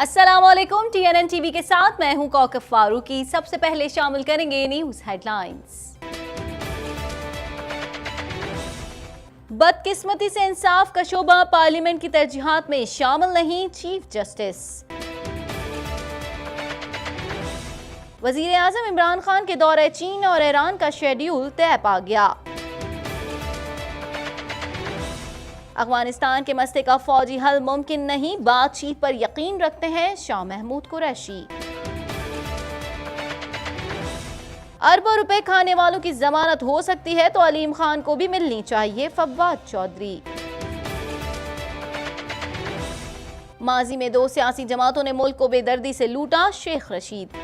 अस्सलामुअलैकुम। TNN TV के साथ मैं हूं कौकब फारूकी। सबसे पहले शामिल करेंगे न्यूज हेडलाइंस। बदकिस्मती से इंसाफ का शोबा पार्लियामेंट की तरजीहात में शामिल नहीं, चीफ जस्टिस। वजीर आजम इमरान खान के दौरे चीन और ईरान का शेड्यूल तय पा गया। अफगानिस्तान के मसले का फौजी हल मुमकिन नहीं, बातचीत पर यकीन रखते हैं शाह महमूद कुरैशी। अरबों रुपए खाने वालों की जमानत हो सकती है तो अलीम खान को भी मिलनी चाहिए, फवाद चौधरी। माजी में 2 सियासी जमातों ने मुल्क को बेदर्दी से लूटा, शेख रशीद।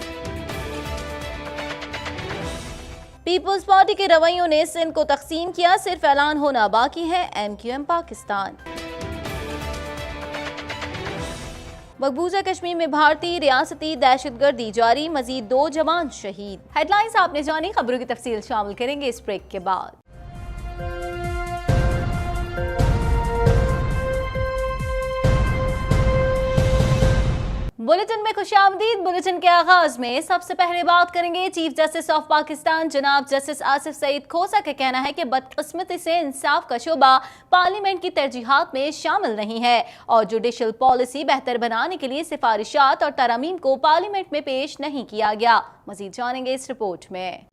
पीपल्स पार्टी के रवैयों ने सिंध को तकसीम किया, सिर्फ ऐलान होना बाकी है, MQM पाकिस्तान। मकबूजा कश्मीर में भारतीय रियासती दहशतगर्दी जारी, मजीद 2 जवान शहीद। हेडलाइंस आपने जानी, खबरों की तफसील शामिल करेंगे इस ब्रेक के बाद। बुलेटिन में खुशामदीद। बुलेटिन के आगाज में सबसे पहले बात करेंगे चीफ जस्टिस ऑफ पाकिस्तान जनाब जस्टिस आसिफ सईद खोसा का कहना है कि बदकिस्मती से इंसाफ का शोबा पार्लियामेंट की तरजीहात में शामिल नहीं है और जुडिशल पॉलिसी बेहतर बनाने के लिए सिफारिशात और तरमीम को पार्लियामेंट में पेश नहीं किया गया। मजीद जानेंगे इस रिपोर्ट में।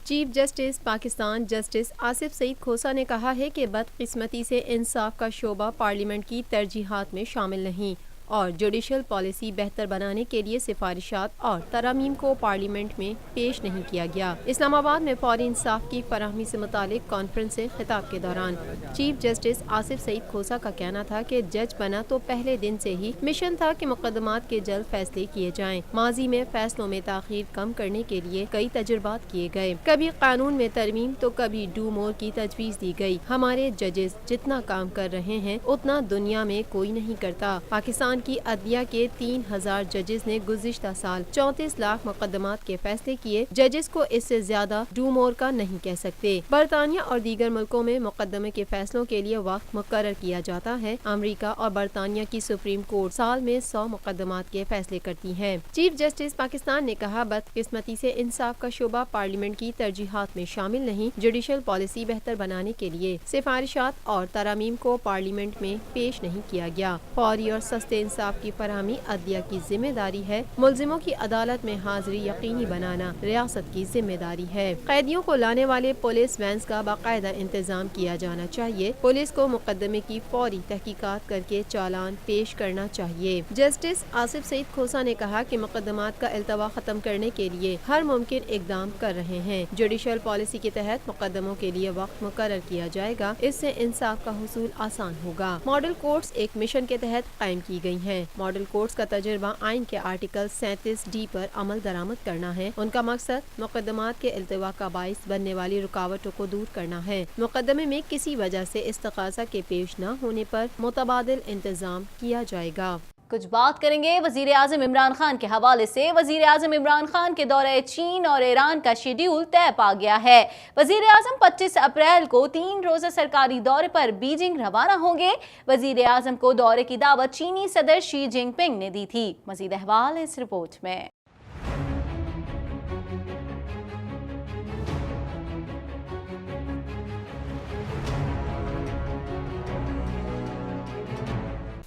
Chief justice Pakistan justice Asif Saeed Khosa ने कहा है कि बदकिस्मती से इंसाफ का शोबा पार्लियामेंट की तरजीहात में शामिल नहीं और जुडिशल पॉलिसी बेहतर बनाने के लिए सिफारिशात और तरमीम को पार्लियामेंट में पेश नहीं किया गया। इस्लामाबाद में फौरी इंसाफ की फराहमी से मुतालिक कॉन्फ्रेंस से खिताब के दौरान चीफ जस्टिस आसिफ सईद खोसा का कहना था कि जज बना तो पहले दिन से ही मिशन था कि मुकदमात के जल्द फैसले किए जाएं। माजी में फैसलों में ताखीर कम करने के लिए कई तजुर्बात किए गए, कभी कानून में तरमीम तो कभी डू मोर की तजवीज दी गई। हमारे जजेस जितना काम कर रहे हैं उतना दुनिया में कोई नहीं करता। पाकिस्तान की अदलिया के 3000 जजेस ने गुज़िश्ता साल 34 लाख मुकदमात के फैसले किए। जजेस को इससे ज्यादा डू मोर का नहीं कह सकते। बरतानिया और दीगर मुल्कों में मुकदमे के फैसलों के लिए वक्त मुकर्रर किया जाता है। अमेरिका और बरतानिया की सुप्रीम कोर्ट साल में 100 मुकदमात के फैसले करती है। चीफ जस्टिस पाकिस्तान ने कहा, बदकिस्मती से इंसाफ का शोबा पार्लियामेंट की तरजीहात में शामिल नहीं। जुडिशल पॉलिसी बेहतर बनाने के लिए सिफारिशात और तरमीम को पार्लियामेंट में पेश नहीं किया गया। फौरी और सस्ते इंसाफ की फरहमी अदलिया की जिम्मेदारी है। मुलजिमों की अदालत में हाजिरी यकीनी बनाना रियासत की जिम्मेदारी है। कैदियों को लाने वाले पुलिस वैन्स का बाकायदा इंतजाम किया जाना चाहिए। पुलिस को मुकदमे की फौरी तहकीकात करके चालान पेश करना चाहिए। जस्टिस आसिफ सईद खोसा ने कहा कि मुकदमात का इल्तवा खत्म करने के लिए हर मुमकिन इकदाम कर रहे हैं। जुडिशल पॉलिसी के तहत मुकदमों के लिए वक्त मुकर्रर किया जाएगा, इससे इंसाफ का हुसूल आसान होगा। मॉडल कोर्ट्स एक मिशन के तहत कायम की गई हैं। मॉडल कोर्ट्स का तजुर्बा आइन के आर्टिकल 37D पर अमल दरामद करना है। उनका मकसद मुकदमात के इल्तवा का बाइस बनने वाली रुकावटों को दूर करना है। मुकदमे में किसी वजह से इस्तग़ासा के पेश न होने पर मुतबादिल इंतजाम किया जाएगा। कुछ बात करेंगे वजीर आजम इमरान खान के हवाले से। वजीर आजम इमरान खान के दौरे चीन और ईरान का शेड्यूल तय पा गया है। वजीर आजम 25 अप्रैल को 3 रोजा सरकारी दौरे पर बीजिंग रवाना होंगे। वजीर आजम को दौरे की दावत चीनी सदर शी जिनपिंग ने दी थी। मजीद अहवाल इस रिपोर्ट में।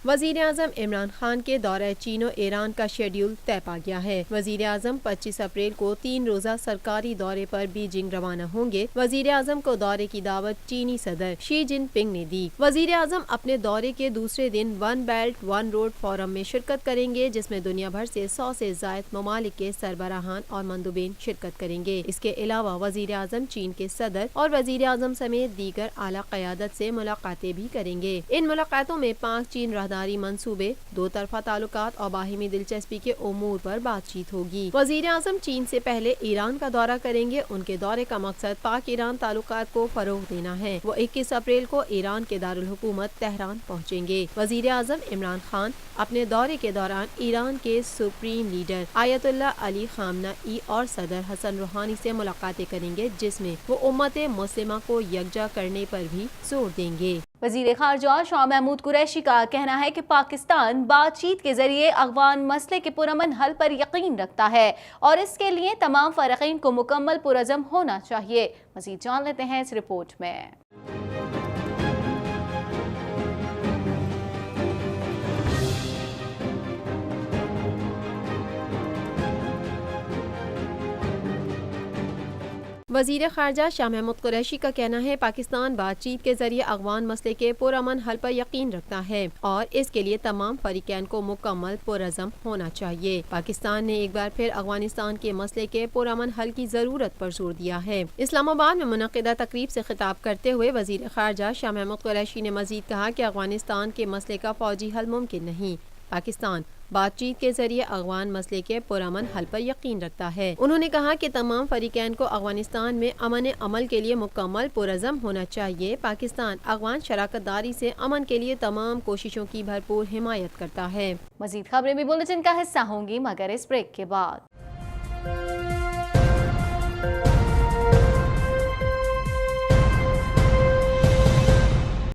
वजीर आजम इमरान खान के दौरे चीन और ईरान का शेड्यूल तय पा गया है। वजीर आजम 25 अप्रैल को 3 रोजा सरकारी दौरे पर बीजिंग रवाना होंगे। वजीर आजम को दौरे की दावत चीनी सदर शी जिनपिंग ने दी। वजीर आजम अपने दौरे के दूसरे दिन one belt one road forum में शिरकत करेंगे, जिसमें दुनिया भर से 100 से जायद ममालिक के सरबराहान और मंदुबेन शिरकत करेंगे। इसके अलावा वजीर आजम चीन के सदर और वजीर आजम समेत दीगर आला क़यादत से मुलाकातें भी करेंगे। इन मुलाकातों में पाक चीन बारदारी मंसूबे, दो तरफा ताल्लुकात और बाहिमी दिलचस्पी के उमूर पर बातचीत होगी। वजीर आजम चीन से पहले ईरान का दौरा करेंगे। उनके दौरे का मकसद पाक ईरान ताल्लुकात को फरोग देना है। वो 21 अप्रैल को ईरान के दारुल हुकूमत तेहरान पहुँचेंगे। वजीर आजम इमरान खान अपने दौरे के दौरान ईरान के supreme leader Ayatollah Ali Khamenei और सदर हसन रूहानी से मुलाकातें करेंगे, जिसमें वो उम्मत मुस्लिमा को यकजा करने पर भी जोर देंगे। वजीर खारजा शाह महमूद कुरैशी का कहना है कि पाकिस्तान बातचीत के जरिए अफगान मसले के पुरअमन हल पर यकीन रखता है और इसके लिए तमाम फ़रीक़ीन को मुकम्मल पुरअज़म होना चाहिए। मज़ीद जान लेते हैं इस रिपोर्ट में। वज़ीर ख़ारजा शाह महमूद कुरैशी का कहना है पाकिस्तान बातचीत के जरिए अफ़गान मसले के पुरअमन हल पर यकीन रखता है और इसके लिए तमाम फ़रीक़ैन को मुकम्मल पुरअज़म होना चाहिए। पाकिस्तान ने एक बार फिर अफ़गानिस्तान के मसले के पुरअमन हल की ज़रूरत पर जोर दिया है। इस्लामाबाद में मुनक़िदा तक़रीब से खिताब करते हुए वज़ीर ख़ारजा शाह महमूद कुरैशी ने मज़ीद कहा कि अफ़गानिस्तान के मसले का फ़ौजी हल मुमकिन नहीं। पाकिस्तान बातचीत के जरिए अफ़गान मसले के पुरअमन हल पर यकीन रखता है। उन्होंने कहा कि तमाम फ़रीक़ैन को अफ़गानिस्तान में अमन अमल के लिए मुकम्मल पुरअज़म होना चाहिए। पाकिस्तान अफ़गान शराकतदारी से अमन के लिए तमाम कोशिशों की भरपूर हिमायत करता है। मज़ीद खबरें भी बुलेटिन का हिस्सा होंगी मगर इस ब्रेक के बाद।